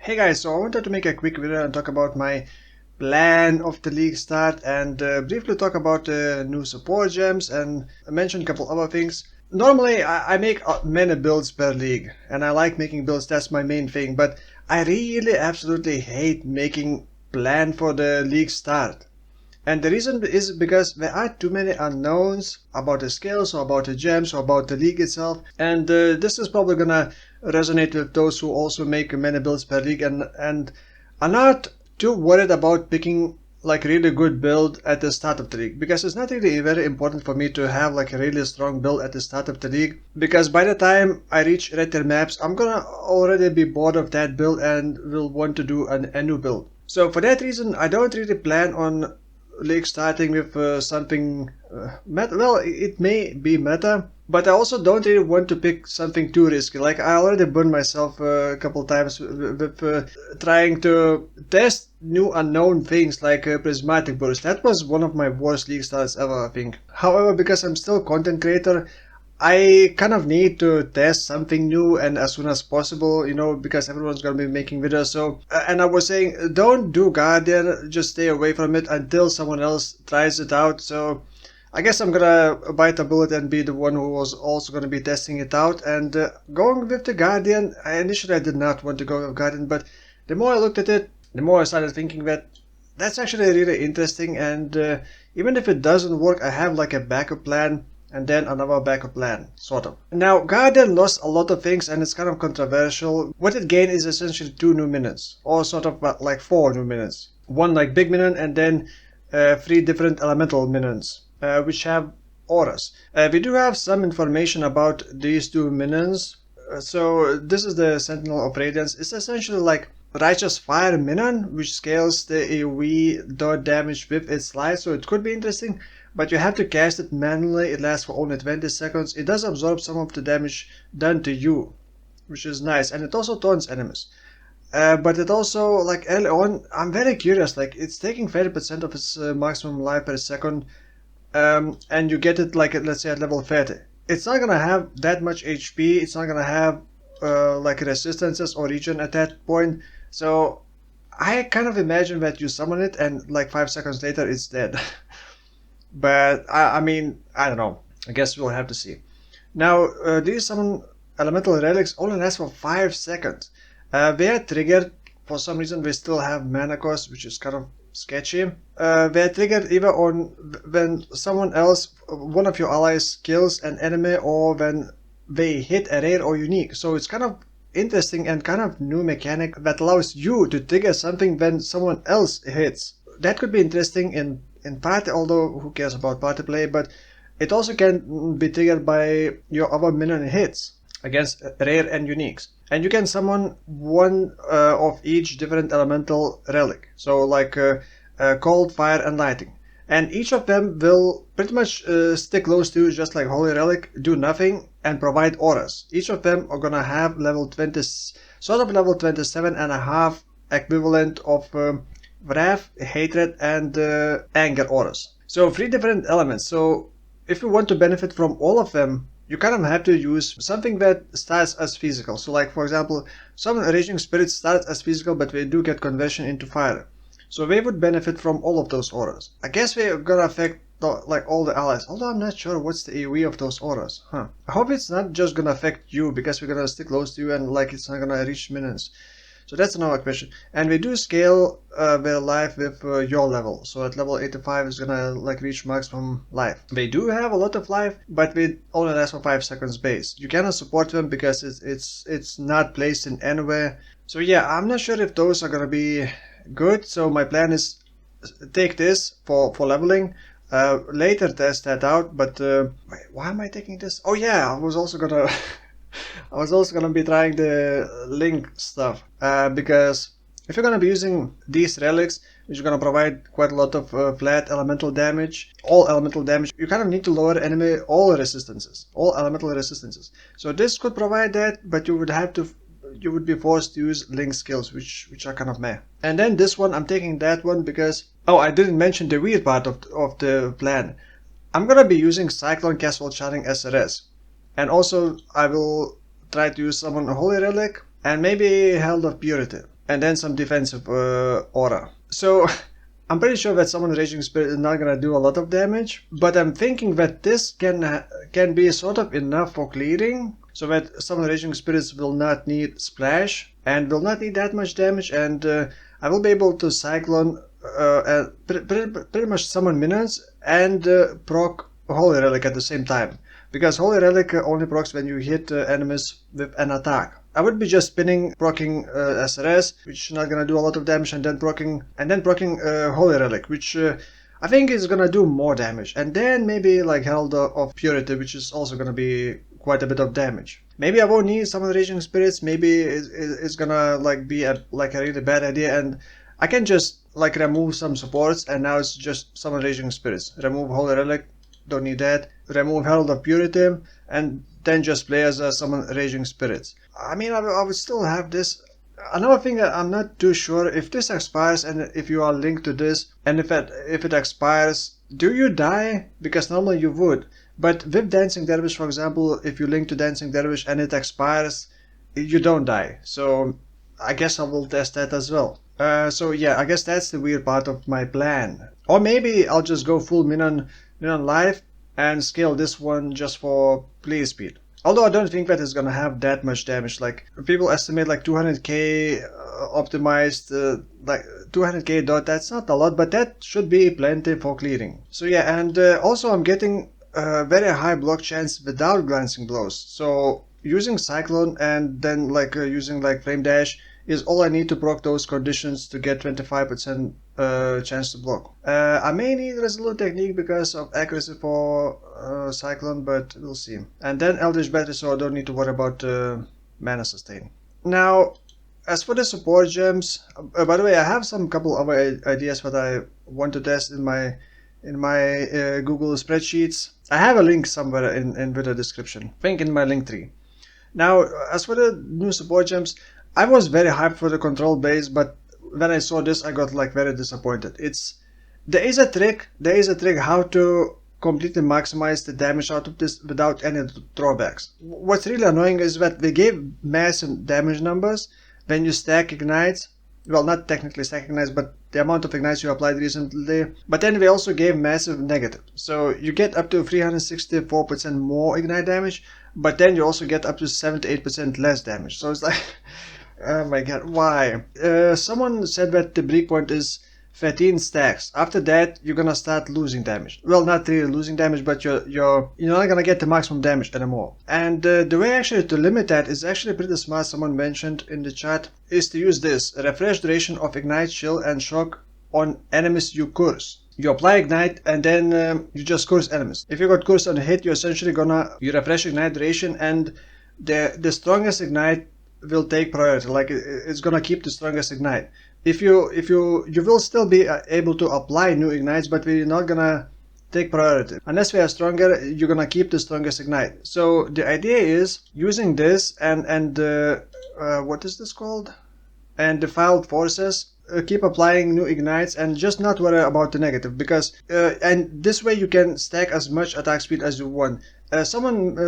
Hey guys, so I wanted to make a quick video and talk about my plan of the league start and briefly talk about new support gems and mention a couple other things. Normally I make many builds per league and I like making builds, that's my main thing, but I really absolutely hate making plan for the league start. And the reason is because there are too many unknowns about the skills or about the gems or about the league itself, and this is probably gonna resonate with those who also make many builds per league and are not too worried about picking like really good build at the start of the league, because it's not really very important for me to have like a really strong build at the start of the league, because by the time I reach red tier maps I'm gonna already be bored of that build and will want to do a new build. So for that reason I don't really plan on league starting with something meta. Well, it may be meta, but I also don't really want to pick something too risky. Like I already burned myself a couple times with trying to test new unknown things like prismatic burst. That was one of my worst league starts ever, I think. However, because I'm still a content creator, I kind of need to test something new and as soon as possible, you know, because everyone's gonna be making videos. So, and I was saying, don't do Guardian, just stay away from it until someone else tries it out. So, I guess I'm gonna bite a bullet and be the one who was also gonna be testing it out. And going with the Guardian, initially I did not want to go with Guardian, but the more I looked at it, the more I started thinking that that's actually really interesting. And even if it doesn't work, I have like a backup plan. And then another backup plan, sort of. Now, Guardian lost a lot of things and it's kind of controversial. What it gained is essentially 2 new minions, or sort of like 4 new minions. One like big minion and then 3 different elemental minions, which have auras. We do have some information about these 2 minions. So this is the Sentinel of Radiance. It's essentially like Righteous Fire minion, which scales the AoE dot damage with its life, so it could be interesting. But you have to cast it manually, it lasts for only 20 seconds. It does absorb some of the damage done to you, which is nice, and it also taunts enemies. But it also, like early on, I'm very curious, like it's taking 30% of its maximum life per second, and you get it like, let's say at level 30. It's not gonna have that much HP, it's not gonna have like resistances or regen at that point, so I kind of imagine that you summon it and like 5 seconds later it's dead. But I mean, I don't know. I guess we'll have to see. Now, these summon elemental relics only last for 5 seconds. They are triggered, for some reason they still have mana cost, which is kind of sketchy. They are triggered either on when someone else, one of your allies, kills an enemy, or when they hit a rare or unique. So it's kind of interesting and kind of new mechanic that allows you to trigger something when someone else hits. That could be interesting in party, although who cares about party play, but it also can be triggered by your other minion hits against rare and uniques. And you can summon one of each different elemental relic, so like cold, fire and lightning. And each of them will pretty much stick close to you, just like Holy Relic, do nothing and provide auras. Each of them are gonna have level 20, sort of level 27.5 equivalent of wrath, hatred and anger auras. So 3 different elements. So if you want to benefit from all of them, you kind of have to use something that starts as physical. So like for example, some raging spirits start as physical, but they do get conversion into fire. So they would benefit from all of those auras. I guess they're gonna affect like all the allies, although I'm not sure what's the AoE of those auras. I hope it's not just gonna affect you, because we're gonna stick close to you and like it's not gonna reach minions. So that's another question. And we do scale their life with your level. So at level 85 is gonna like reach maximum life. They do have a lot of life, but we only last for 5 seconds base. You cannot support them because it's not placed in anywhere. So yeah, I'm not sure if those are gonna be good. So my plan is take this for leveling. Later test that out. But wait, why am I taking this? Oh yeah, I was also gonna be trying the link stuff, because if you're gonna be using these relics, which are gonna provide quite a lot of flat elemental damage, all elemental damage, you kind of need to lower enemy all elemental resistances. So this could provide that, but you would be forced to use link skills, which are kind of meh. And then this one, I'm taking that one because, oh, I didn't mention the weird part of the plan. I'm gonna be using Cyclone Castle Charting SRS. And also I will try to use summon a Holy Relic and maybe Herald of Purity. and then some defensive aura. So I'm pretty sure that Summon Raging Spirit is not gonna do a lot of damage, but I'm thinking that this can be sort of enough for clearing, so that Summon Raging Spirits will not need Splash and will not need that much damage, and I will be able to Cyclone pretty much summon minions and proc Holy Relic at the same time, because Holy Relic only procs when you hit enemies with an attack. I would be just spinning, proccing SRS, which is not gonna do a lot of damage, and then proccing Holy Relic, which I think is gonna do more damage, and then maybe like Herald of Purity, which is also gonna be quite a bit of damage. Maybe I won't need Summon Raging Spirits. Maybe it's gonna like be a really bad idea, and I can just like remove some supports, and now it's just Summon Raging Spirits. Remove Holy Relic, don't need that. Remove Herald of Purity, and then just play as a Summon Raging Spirits. I mean, I would still have this. Another thing that I'm not too sure, if this expires and if you are linked to this, and if it expires, do you die? Because normally you would. But with Dancing Dervish, for example, if you link to Dancing Dervish and it expires, you don't die. So I guess I will test that as well. So yeah, I guess that's the weird part of my plan. Or maybe I'll just go full minion life and scale this one just for play speed. Although I don't think that it's gonna have that much damage. Like people estimate like 200k optimized, like 200k dot. That's not a lot, but that should be plenty for clearing. So yeah, and also I'm getting very high block chance without glancing blows. So using Cyclone and then like using like Flame Dash is all I need to proc those conditions to get 25% chance to block. I may need Resolute Technique because of accuracy for Cyclone, but we'll see. And then Eldritch Battery, so I don't need to worry about mana sustain. Now, as for the support gems, by the way, I have some couple other ideas that I want to test in my Google spreadsheets. I have a link somewhere in the description. I think in my link tree. Now, as for the new support gems, I was very hyped for the control base, but when I saw this, I got like very disappointed. There is a trick how to completely maximize the damage out of this without any drawbacks. What's really annoying is that they gave massive damage numbers when you stack ignites. Well, not technically stack ignites, but the amount of ignites you applied recently. But then they also gave massive negative. So you get up to 364% more ignite damage, but then you also get up to 78% less damage. So it's like, oh my god, why? Someone said that the breakpoint is 13 stacks. After that, you're gonna start losing damage. Well, not really losing damage, but you're not gonna get the maximum damage anymore. And the way actually to limit that is actually pretty smart. Someone mentioned in the chat is to use this: refresh duration of ignite, chill, and shock on enemies you curse. You apply ignite and then you just curse enemies. If you got cursed on a hit, you're essentially you refresh ignite duration, and the strongest ignite will take priority. Like it's gonna keep the strongest ignite. You will still be able to apply new ignites, but we're not gonna take priority. Unless we are stronger, you're gonna keep the strongest ignite. So the idea is using this and what is this called? And defiled forces. Keep applying new ignites and just not worry about the negative, because and this way you can stack as much attack speed as you want. Someone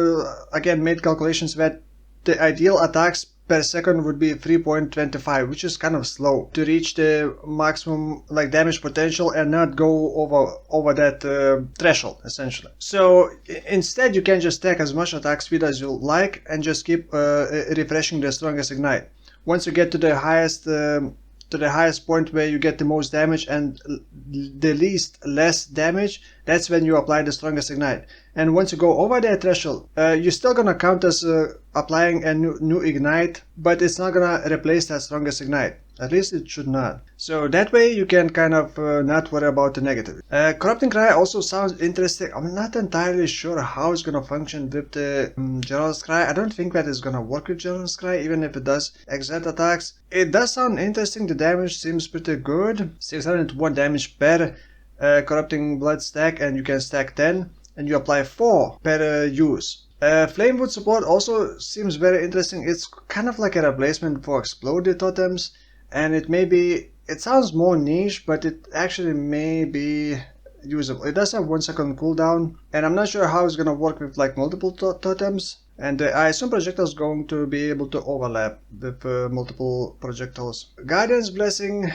again made calculations that the ideal attacks per second would be 3.25, which is kind of slow to reach the maximum like damage potential and not go over that threshold essentially. So instead you can just stack as much attack speed as you like and just keep refreshing the strongest ignite. Once you get to the highest point where you get the most damage and the least less damage, that's when you apply the strongest ignite. And once you go over that threshold, you're still gonna count as applying a new ignite, but it's not gonna replace that strongest ignite. At least it should not. So that way you can kind of not worry about the negative. Corrupting Cry also sounds interesting. I'm not entirely sure how it's gonna function with the General's Cry. I don't think that it's gonna work with General's Cry, even if it does exact attacks. It does sound interesting. The damage seems pretty good. 601 damage per Corrupting Blood stack, and you can stack 10, and you apply 4 per use. Flamewood support also seems very interesting. It's kind of like a replacement for Exploded Totems. And it sounds more niche, but it actually may be usable. It does have 1 second cooldown, and I'm not sure how it's gonna work with like multiple totems. And I assume projectiles going to be able to overlap with multiple projectiles. Guardian's Blessing,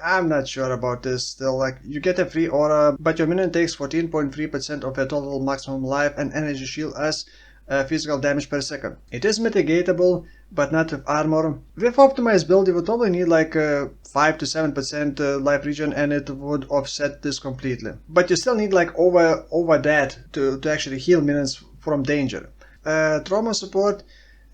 I'm not sure about this still. Like, you get a free aura, but your minion takes 14.3% of your total maximum life and energy shield as physical damage per second. It is mitigatable, but not with armor. With optimized build, you would probably need like 5 to 7% life regen, and it would offset this completely. But you still need like over that to actually heal minions from danger. Trauma support,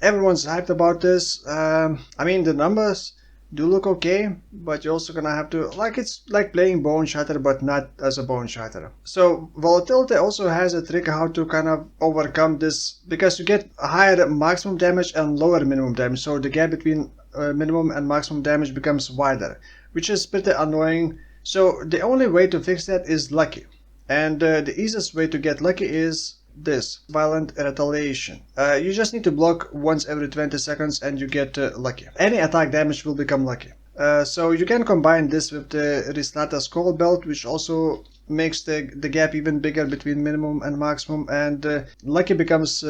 everyone's hyped about this. I mean, the numbers do look okay, but you're also gonna have to, like, it's like playing Bone Shatter, but not as a Bone Shatter. So Volatility also has a trick how to kind of overcome this, because you get higher maximum damage and lower minimum damage, so the gap between minimum and maximum damage becomes wider, which is pretty annoying. So the only way to fix that is Lucky, and the easiest way to get Lucky is this, Violent Retaliation. You just need to block once every 20 seconds and you get Lucky. Any attack damage will become Lucky. So you can combine this with the Restata Skull Belt, which also makes the gap even bigger between minimum and maximum, and Lucky becomes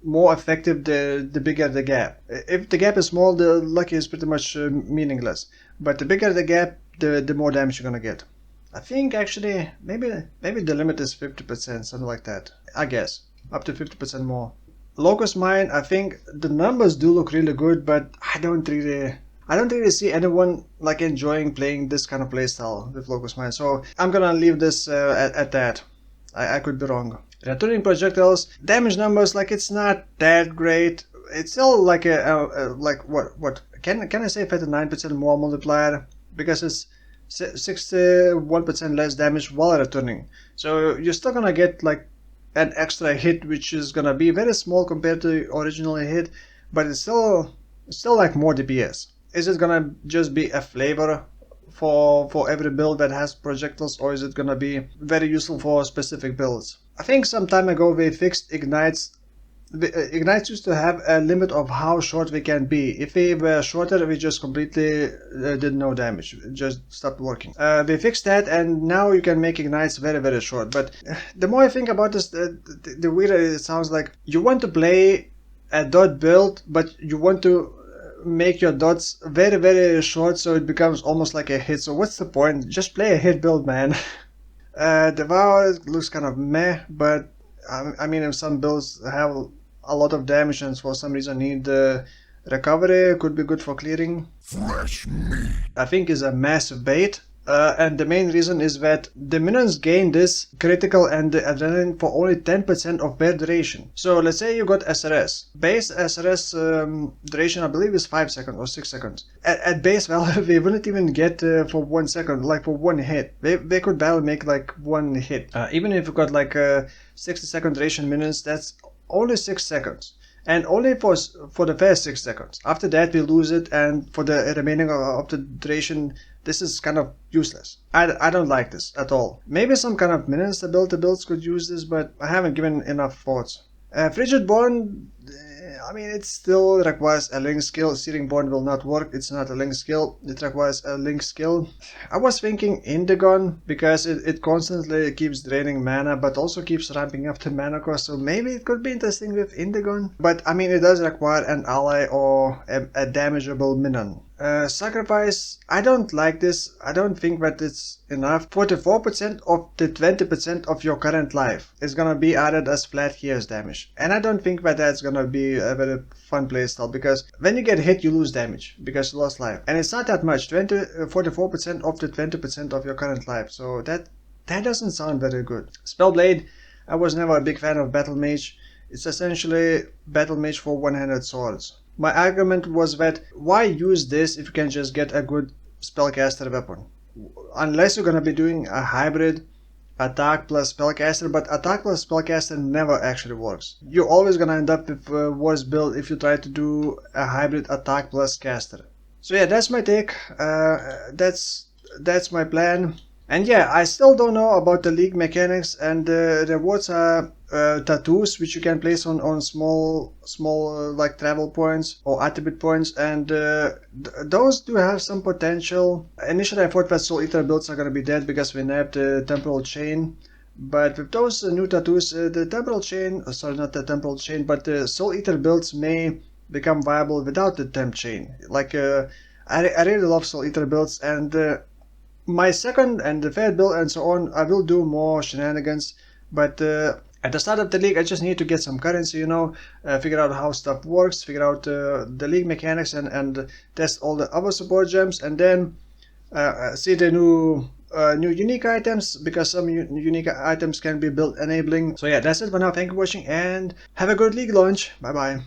more effective the bigger the gap. If the gap is small, the Lucky is pretty much meaningless, but the bigger the gap, the more damage you're gonna get. I think actually maybe the limit is 50%, something like that. I guess up to 50% more. Locust Mine, I think the numbers do look really good, but I don't really see anyone like enjoying playing this kind of playstyle with Locust Mine. So I'm gonna leave this at that. I could be wrong. Returning projectiles, damage numbers, like, it's not that great. It's still like like what can I say 59% more multiplier, because it's 61% less damage while returning. So you're still gonna get like an extra hit, which is gonna be very small compared to the original hit, but it's still like more DPS. Is it gonna just be a flavor for every build that has projectiles, or is it gonna be very useful for specific builds? I think some time ago they fixed ignites. Ignites used to have a limit of how short they can be. If they were shorter, we just completely did no damage. It just stopped working. They fixed that, and now you can make ignites very, very short. But the more I think about this, the weirder it sounds. Like, you want to play a dot build, but you want to make your dots very, very short, so it becomes almost like a hit. So what's the point? Just play a hit build, man. Devour looks kind of meh, but I mean, if some builds have a lot of damage and for some reason need recovery, could be good for clearing. Fresh meat. I think is a massive bait, and the main reason is that the minions gain this critical and the adrenaline for only 10% of their duration. So let's say you got SRS. Base SRS duration, I believe, is 5 seconds or 6 seconds. At base value, they wouldn't even get for 1 second, like for one hit. They could barely make like one hit. Even if you got like 60-second duration minions, that's only 6 seconds. And only for the first 6 seconds. After that we lose it, and for the remaining of the duration, this is kind of useless. I don't like this at all. Maybe some kind of minion stability builds could use this, but I haven't given enough thoughts. Frigid Bond, I mean, it still requires a link skill. Searing Bond will not work. It's not a link skill. It requires a link skill. I was thinking Indigon, because it constantly keeps draining mana, but also keeps ramping up the mana cost. So maybe it could be interesting with Indigon. But I mean, it does require an ally or a damageable minion. Sacrifice, I don't like this. I don't think that it's enough. 44% of the 20% of your current life is gonna be added as flat heals damage, and I don't think that that's gonna be a very fun playstyle, because when you get hit you lose damage because you lost life, and it's not that much. 44% of the 20% of your current life, so that doesn't sound very good. Spellblade, I was never a big fan of Battle Mage. It's essentially Battle Mage for one-handed swords. My argument was that why use this if you can just get a good spellcaster weapon? Unless you're gonna be doing a hybrid attack plus spellcaster, but attack plus spellcaster never actually works. You're always gonna end up with a worse build if you try to do a hybrid attack plus caster. So yeah, that's my take. That's my plan. And yeah, I still don't know about the league mechanics, and the rewards are tattoos which you can place on small like travel points or attribute points, and those do have some potential. Initially I thought that Soul Eater builds are gonna be dead because we nabbed the temporal chain, But with those new tattoos, the temporal chain, sorry, not the temporal chain, but the Soul Eater builds may become viable without the temp chain. Like, I really love Soul Eater builds, and my second and the third build and so on, I will do more shenanigans, but at the start of the league, I just need to get some currency, figure out how stuff works, figure out the league mechanics, and test all the other support gems, and then see the new unique items, because some unique items can be build enabling. So yeah, that's it for now. Thank you for watching, and have a good league launch. Bye bye.